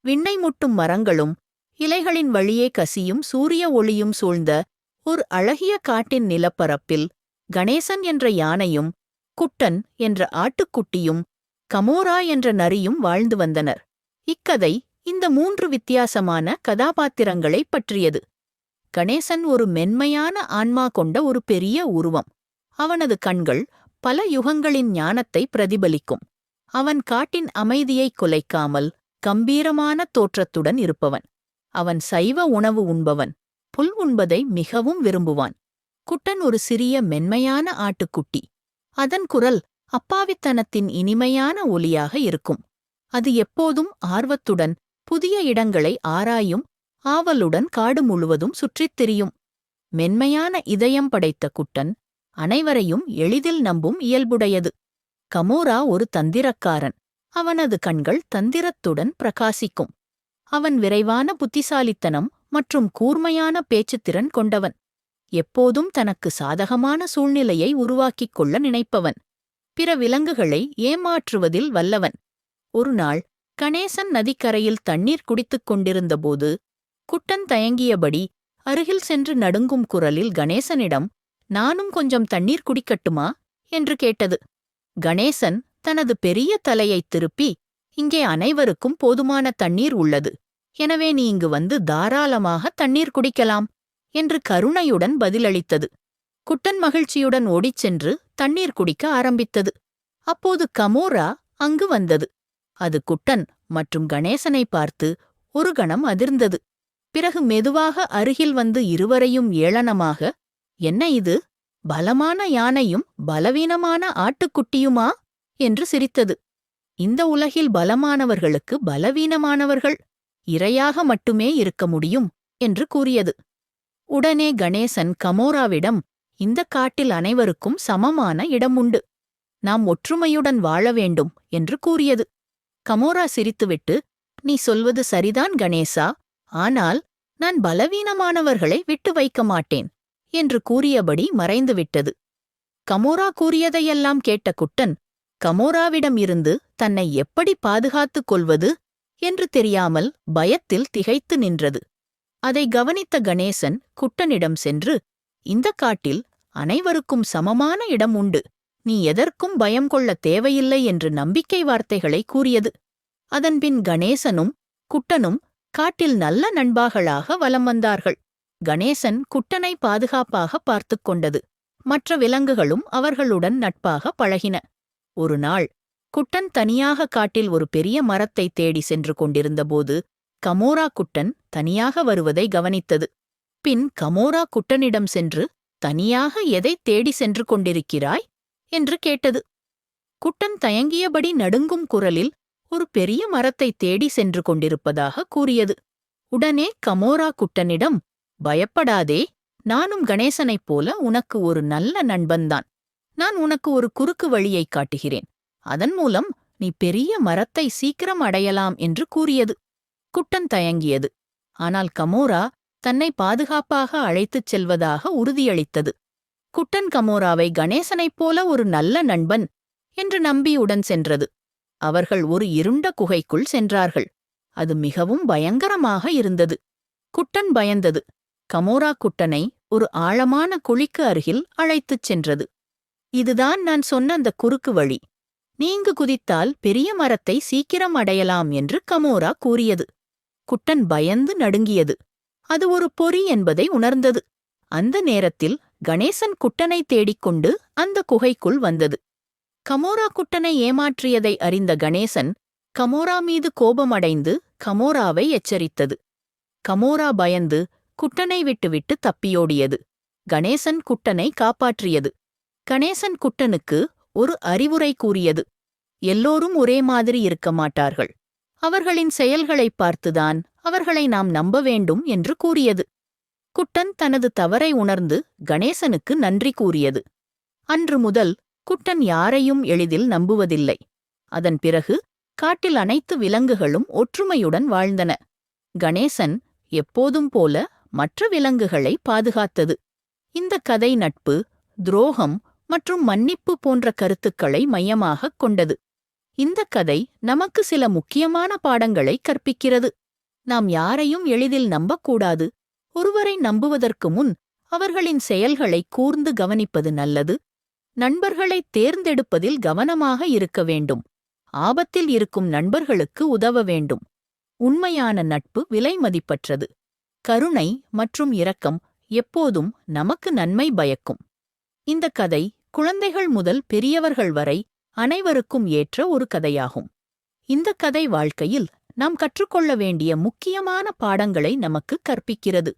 விண்ணை முட்டும் மரங்களும் இலைகளின் வழியே கசியும் சூரிய ஒளியும் சூழ்ந்த ஒரு அழகிய காட்டின் நிலப்பரப்பில் கணேசன் என்ற யானையும் குட்டன் என்ற ஆட்டுக்குட்டியும் கமோரா என்ற நரியும் வாழ்ந்து வந்தனர். இக்கதை இந்த 3 வித்தியாசமான கதாபாத்திரங்களைப் பற்றியது. கணேசன் ஒரு மென்மையான ஆன்மா கொண்ட ஒரு பெரிய உருவம். அவனது கண்கள் பல யுகங்களின் ஞானத்தை பிரதிபலிக்கும். அவன் காட்டின் அமைதியை குலைக்காமல் கம்பீரமான தோற்றத்துடன் இருப்பவன். அவன் சைவ உணவு உண்பவன். புல் உண்பதை மிகவும் விரும்புவான். குட்டன் ஒரு சிறிய மென்மையான ஆட்டுக்குட்டி. அதன் குரல் அப்பாவித்தனத்தின் இனிமையான ஒலியாக இருக்கும். அது எப்போதும் ஆர்வத்துடன் புதிய இடங்களை ஆராயும், ஆவலுடன் காடு முழுவதும் சுற்றித் திரியும். மென்மையான இதயம் படைத்த குட்டன் அனைவரையும் எளிதில் நம்பும் இயல்புடையது. கமோரா ஒரு தந்திரக்காரன். அவனது கண்கள் தந்திரத்துடன் பிரகாசிக்கும். அவன் விரைவான புத்திசாலித்தனம் மற்றும் கூர்மையான பேச்சுத்திறன் கொண்டவன். எப்போதும் தனக்கு சாதகமான சூழ்நிலையை உருவாக்கிக் கொள்ள நினைப்பவன். பிற விலங்குகளை ஏமாற்றுவதில் வல்லவன். ஒருநாள் கணேசன் நதிக்கரையில் தண்ணீர் குடித்துக் கொண்டிருந்தபோது குட்டன் தயங்கியபடி அருகில் சென்று நடுங்கும் குரலில் கணேசனிடம், "நானும் கொஞ்சம் தண்ணீர் குடிக்கட்டுமா?" என்று கேட்டது. கணேசன் தனது பெரிய தலையைத் திருப்பி, "இங்கே அனைவருக்கும் போதுமான தண்ணீர் உள்ளது. எனவே நீ இங்கு வந்து தாராளமாக தண்ணீர் குடிக்கலாம்" என்று கருணையுடன் பதிலளித்தது. குட்டன் மகிழ்ச்சியுடன் ஓடிச் சென்று தண்ணீர் குடிக்க ஆரம்பித்தது. அப்போது கமோரா அங்கு வந்தது. அது குட்டன் மற்றும் கணேசனை பார்த்து ஒரு கணம் அதிர்ந்தது. பிறகு மெதுவாக அருகில் வந்து இருவரையும் ஏளனமாக, "என்ன இது? பலமான யானையும் பலவீனமான ஆட்டுக்குட்டியுமா?" என்று சிரித்தது. "இந்த உலகில் பலமானவர்களுக்கு பலவீனமானவர்கள் இரையாக மட்டுமே இருக்க முடியும்" என்று கூறியது. உடனே கணேசன் கமோராவிடம், "இந்த காட்டில் அனைவருக்கும் சமமான இடம் உண்டு. நாம் ஒற்றுமையுடன் வாழ வேண்டும்" என்று கூறியது. கமோரா சிரித்துவிட்டு, "நீ சொல்வது சரிதான் கணேசா, ஆனால் நான் பலவீனமானவர்களை விட்டு வைக்க மாட்டேன்" என்று கூறியபடி மறைந்துவிட்டது. கமோரா கூறியதையெல்லாம் கேட்ட குட்டன் கமோராவிடம் இருந்து தன்னை எப்படி பாதுகாத்துக் கொள்வது என்று தெரியாமல் பயத்தில் திகைத்து நின்றது. அதை கவனித்த கணேசன் குட்டனிடம் சென்று, "இந்த காட்டில் அனைவருக்கும் சமமான இடம் உண்டு. நீ எதற்கும் பயம் கொள்ள தேவையில்லை" என்று நம்பிக்கை வார்த்தைகளை கூறியது. அதன்பின் கணேசனும் குட்டனும் காட்டில் நல்ல நண்பாகளாக வலம் வந்தார்கள். கணேசன் குட்டனை பாதுகாப்பாக பார்த்துக் கொண்டது. மற்ற விலங்குகளும் அவர்களுடன் நட்பாக பழகின. ஒரு நாள் குட்டன் தனியாக காட்டில் ஒரு பெரிய மரத்தை தேடி சென்று கொண்டிருந்தபோது கமோரா குட்டன் தனியாக வருவதை கவனித்தது. பின் கமோரா குட்டனிடம் சென்று, "தனியாக எதைத் தேடி சென்று கொண்டிருக்கிறாய்?" என்று கேட்டது. குட்டன் தயங்கியபடி நடுங்கும் குரலில் ஒரு பெரிய மரத்தை தேடி சென்று கொண்டிருப்பதாக கூறியது. உடனே கமோரா குட்டனிடம், "பயப்படாதே, நானும் கணேசனைப் போல உனக்கு ஒரு நல்ல நண்பன்தான். நான் உனக்கு ஒரு குறுக்கு வழியைக் காட்டுகிறேன். அதன் மூலம் நீ பெரிய மரத்தை சீக்கிரம் அடையலாம்" என்று கூறியது. குட்டன் தயங்கியது. ஆனால் கமோரா தன்னை பாதுகாப்பாக அழைத்துச் செல்வதாக உறுதியளித்தது. குட்டன் கமோராவை கணேசனைப் போல ஒரு நல்ல நண்பன் என்று நம்பியுடன் சென்றது. அவர்கள் ஒரு இருண்ட குகைக்குள் சென்றார்கள். அது மிகவும் பயங்கரமாக இருந்தது. குட்டன் பயந்தது. கமோரா குட்டனை ஒரு ஆழமான குழிக்கு அருகில் அழைத்துச் சென்றது. "இதுதான் நான் சொன்ன அந்த குறுக்கு வழி. நீங்கு குதித்தால் பெரிய மரத்தை சீக்கிரம் அடையலாம்" என்று கமோரா கூறியது. குட்டன் பயந்து நடுங்கியது. அது ஒரு பொறி என்பதை உணர்ந்தது. அந்த நேரத்தில் கணேசன் குட்டனை தேடிக்கொண்டு அந்த குகைக்குள் வந்தது. கமோரா குட்டனை ஏமாற்றியதை அறிந்த கணேசன் கமோரா மீது கோபமடைந்து கமோராவை எச்சரித்தது. கமோரா பயந்து குட்டனை விட்டுவிட்டு தப்பியோடியது. கணேசன் குட்டனை காப்பாற்றியது. கணேசன் குட்டனுக்கு ஒரு அறிவுரை கூறியது. எல்லோரும் ஒரே மாதிரி இருக்க மாட்டார்கள். அவர்களின் செயல்களைப் பார்த்துதான் அவர்களை நாம் நம்ப வேண்டும் என்று கூறியது. குட்டன் தனது தவறை உணர்ந்து கணேசனுக்கு நன்றி கூறியது. அன்று முதல் குட்டன் யாரையும் எளிதில் நம்புவதில்லை. அதன் பிறகு காட்டில் அனைத்து விலங்குகளும் ஒற்றுமையுடன் வாழ்ந்தன. கணேசன் எப்போதும் போல மற்ற விலங்குகளை பாதுகாத்தது. இந்த கதை நட்பு, துரோகம் மற்றும் மன்னிப்பு போன்ற கருத்துக்களை மையமாகக் கொண்டது. இந்த கதை நமக்கு சில முக்கியமான பாடங்களை கற்பிக்கிறது. நாம் யாரையும் எளிதில் நம்பக்கூடாது. ஒருவரை நம்புவதற்கு முன் அவர்களின் செயல்களை கூர்ந்து கவனிப்பது நல்லது. நண்பர்களை தேர்ந்தெடுப்பதில் கவனமாக இருக்க வேண்டும். ஆபத்தில் இருக்கும் நண்பர்களுக்கு உதவ வேண்டும். உண்மையான நட்பு விலைமதிப்பற்றது. கருணை மற்றும் இரக்கம் எப்போதும் நமக்கு நன்மை பயக்கும். இந்த கதை குழந்தைகள் முதல் பெரியவர்கள் வரை அனைவருக்கும் ஏற்ற ஒரு கதையாகும். இந்த கதை வாழ்க்கையில் நாம் கற்றுக்கொள்ள வேண்டிய முக்கியமான பாடங்களை நமக்கு கற்பிக்கிறது.